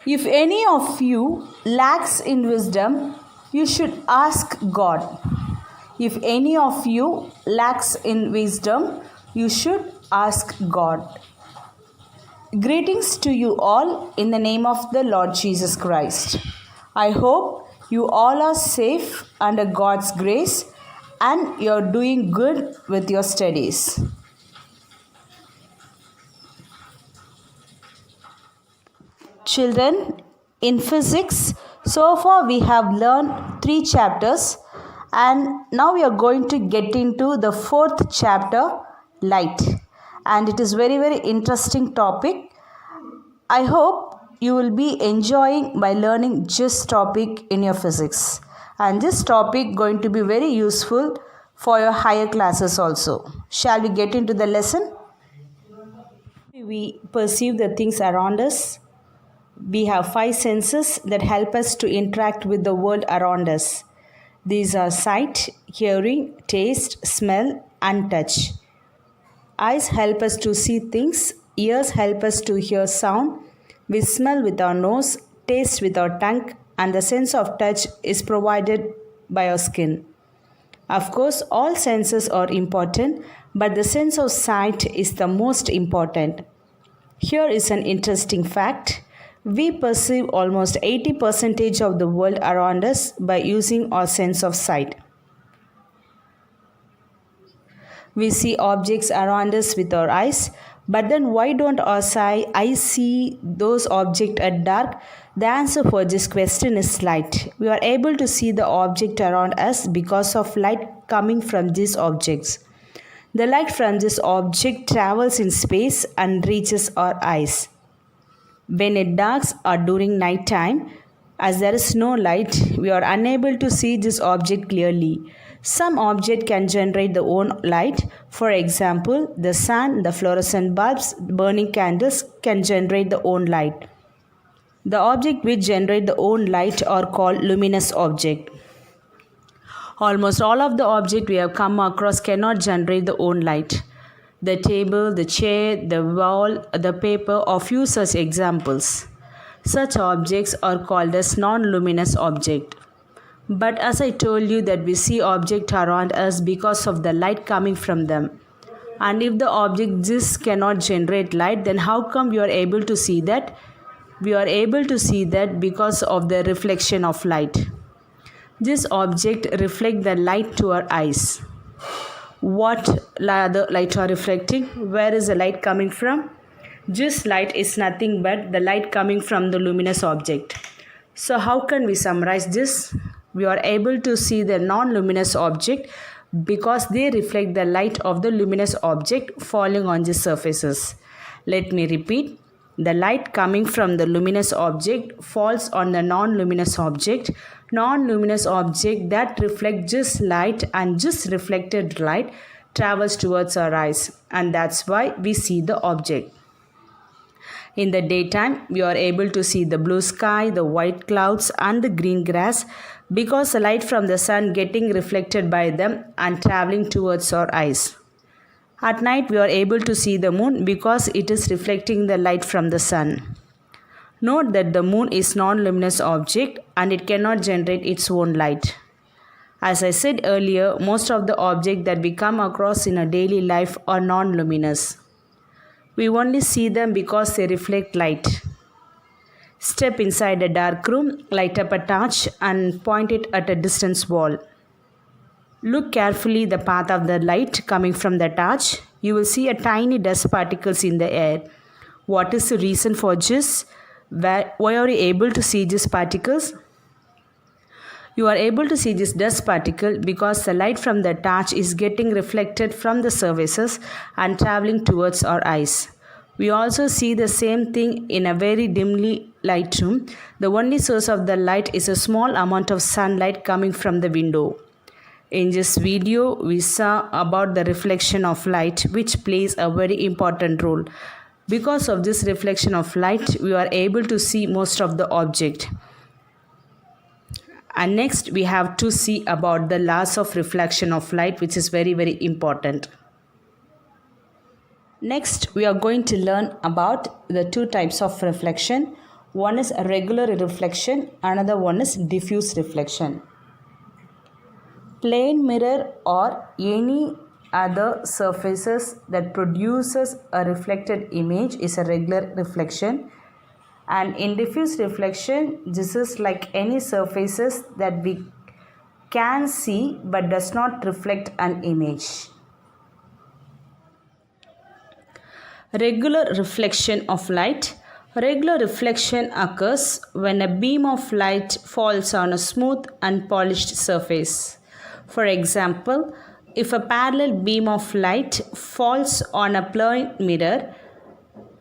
If any of you lacks in wisdom, you should ask God. If any of you lacks in wisdom, you should ask God. Greetings to you all in the name of the Lord Jesus Christ. I hope you all are safe under God's grace and you're doing good with your studies. Children, in physics, so far we have learned 3 chapters and now we are going to get into the 4th chapter, light. And it is very interesting topic. I hope you will be enjoying by learning this topic in your physics. And this topic going to be very useful for your higher classes also. Shall we get into the lesson? We perceive the things around us. We have 5 senses that help us to interact with the world around us. These are sight, hearing, taste, smell, and touch. Eyes help us to see things, ears help us to hear sound, we smell with our nose, taste with our tongue, and the sense of touch is provided by our skin. Of course, all senses are important, but the sense of sight is the most important. Here is an interesting fact. We perceive almost 80% of the world around us by using our sense of sight. We see objects around us with our eyes, but then why don't our eyes see those objects at dark? The answer for this question is light. We are able to see the object around us because of light coming from these objects. The light from this object travels in space and reaches our eyes. When it darks or during night time, as there is no light, we are unable to see this object clearly. Some object can generate their own light. For example, the sun, the fluorescent bulbs, burning candles can generate their own light. The object which generate their own light are called luminous object. Almost all of the objects we have come across cannot generate their own light. The table, the chair, the wall, the paper are few such examples. Such objects are called as non-luminous objects. But as I told you that we see objects around us because of the light coming from them. And if the object just cannot generate light, then how come we are able to see that? We are able to see that because of the reflection of light. This object reflects the light to our eyes. What the light are reflecting? Where is the light coming from? This light is nothing but the light coming from the luminous object. So how can we summarize this? We are able to see the non-luminous object because they reflect the light of the luminous object falling on the surfaces. Let me repeat. The light coming from the luminous object falls on the non-luminous object. Non-luminous object that reflect this light and this reflected light travels towards our eyes, and that's why we see the object. In the daytime, we are able to see the blue sky, the white clouds and the green grass because the light from the sun getting reflected by them and traveling towards our eyes. At night, we are able to see the moon because it is reflecting the light from the sun. Note that the moon is non-luminous object and it cannot generate its own light. As I said earlier, most of the objects that we come across in our daily life are non-luminous. We only see them because they reflect light. Step inside a dark room, light up a torch and point it at a distant wall. Look carefully the path of the light coming from the torch. You will see a tiny dust particles in the air. What is the reason for this? Why are you able to see these particles? You are able to see this dust particle because the light from the torch is getting reflected from the surfaces and traveling towards our eyes. We also see the same thing in a very dimly light room. The only source of the light is a small amount of sunlight coming from the window. In this video, we saw about the reflection of light, which plays a very important role. Because of this reflection of light, we are able to see most of the object. And next, we have to see about the laws of reflection of light, which is very important. Next, we are going to learn about the 2 types of reflection. One is regular reflection, another one is diffuse reflection. Plane mirror or any other surfaces that produces a reflected image is a regular reflection. And in diffuse reflection, this is like any surfaces that we can see but does not reflect an image. Regular reflection of light. Regular reflection occurs when a beam of light falls on a smooth and polished surface. For example, if a parallel beam of light falls on a plane mirror,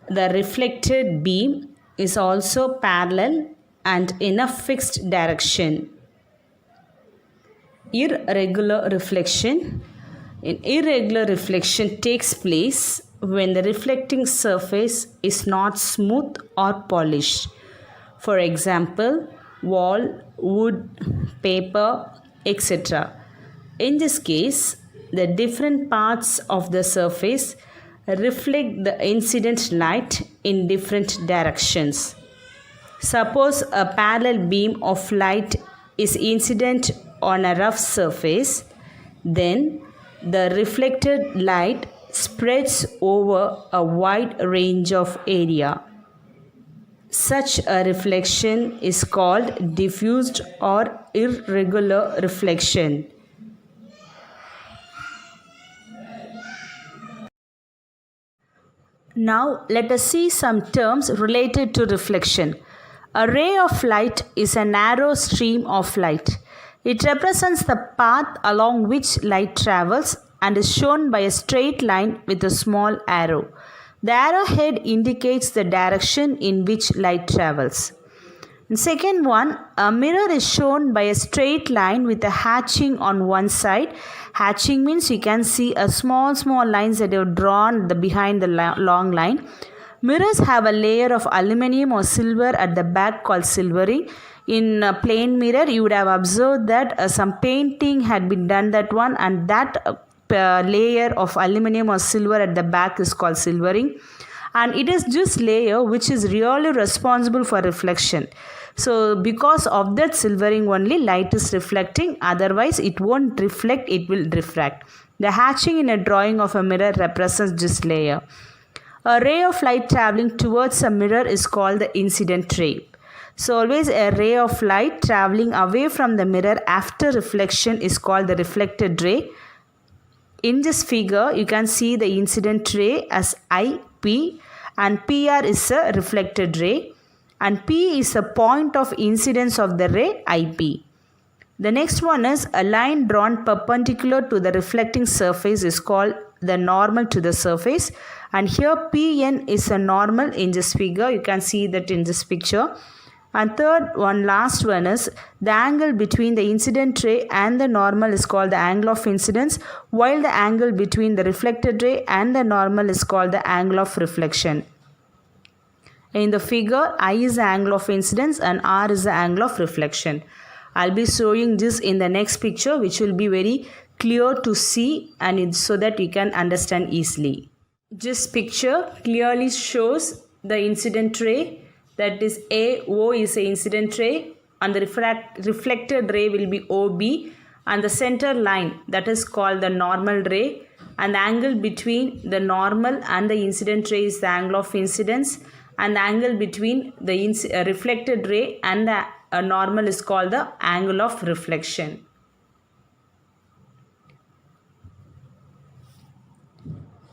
the reflected beam is also parallel and in a fixed direction. Irregular reflection. Irregular reflection takes place when the reflecting surface is not smooth or polished. For example, wall, wood, paper, etc. In this case, the different parts of the surface reflect the incident light in different directions. Suppose a parallel beam of light is incident on a rough surface, then the reflected light spreads over a wide range of area. Such a reflection is called diffused or irregular reflection. Now let us see some terms related to reflection. A ray of light is a narrow stream of light. It represents the path along which light travels and is shown by a straight line with a small arrow. The arrowhead indicates the direction in which light travels. And second one, a mirror is shown by a straight line with a hatching on one side. Hatching means you can see a small lines that are drawn behind the long line. Mirrors have a layer of aluminum or silver at the back called silvering. In a plain mirror, you would have observed that some painting had been done that one, and that layer of aluminum or silver at the back is called silvering. And it is this layer which is really responsible for reflection. So because of that silvering only, light is reflecting, otherwise it won't reflect, it will refract. The hatching in a drawing of a mirror represents this layer. A ray of light traveling towards a mirror is called the incident ray. So always a ray of light traveling away from the mirror after reflection is called the reflected ray. In this figure, you can see the incident ray as IP, and PR is a reflected ray, and P is a point of incidence of the ray IP. The next one is a line drawn perpendicular to the reflecting surface is called the normal to the surface, and here PN is a normal in this figure. You can see that in this picture. And third one, last one, is the angle between the incident ray and the normal is called the angle of incidence, while the angle between the reflected ray and the normal is called the angle of reflection. In the figure, I is the angle of incidence and R is the angle of reflection. I'll be showing this in the next picture, which will be very clear to see and so that you can understand easily. This picture clearly shows the incident ray. That is AO is the incident ray, and the reflected ray will be OB, and the center line that is called the normal ray, and the angle between the normal and the incident ray is the angle of incidence, and the angle between the reflected ray and the normal is called the angle of reflection.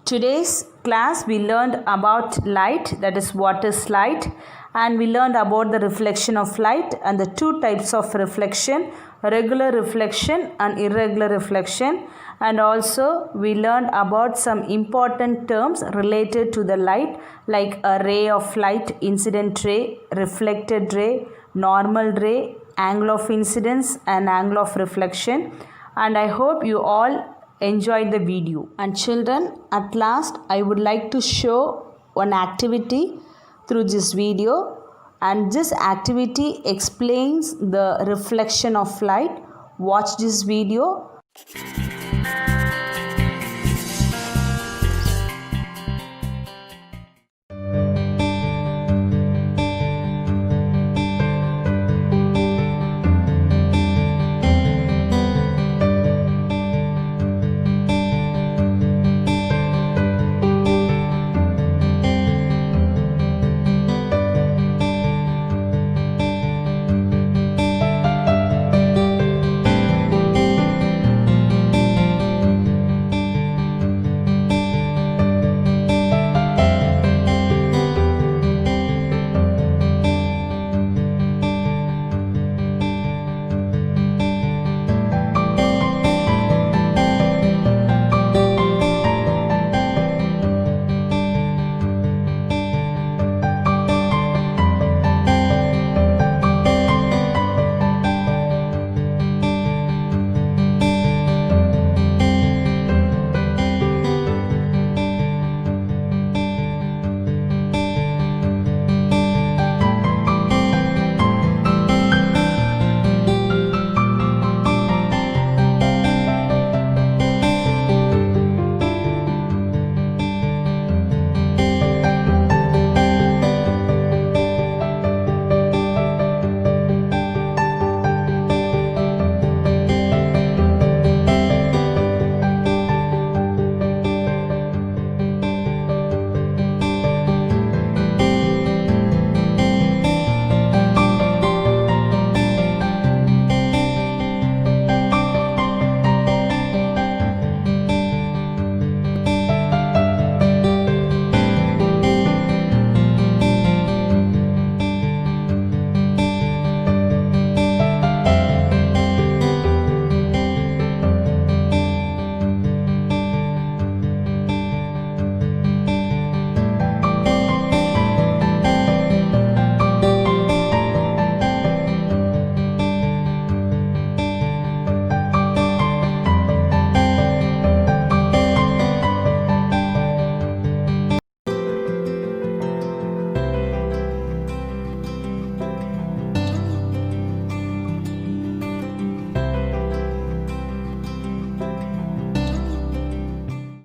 Today's class we learned about light, that is what is light, and we learned about the reflection of light and the two types of reflection, regular reflection and irregular reflection, and also we learned about some important terms related to the light like a ray of light, incident ray, reflected ray, normal ray, angle of incidence and angle of reflection. And I hope you all enjoyed the video. And children, at last I would like to show one activity through this video, and this activity explains the reflection of light. Watch this video.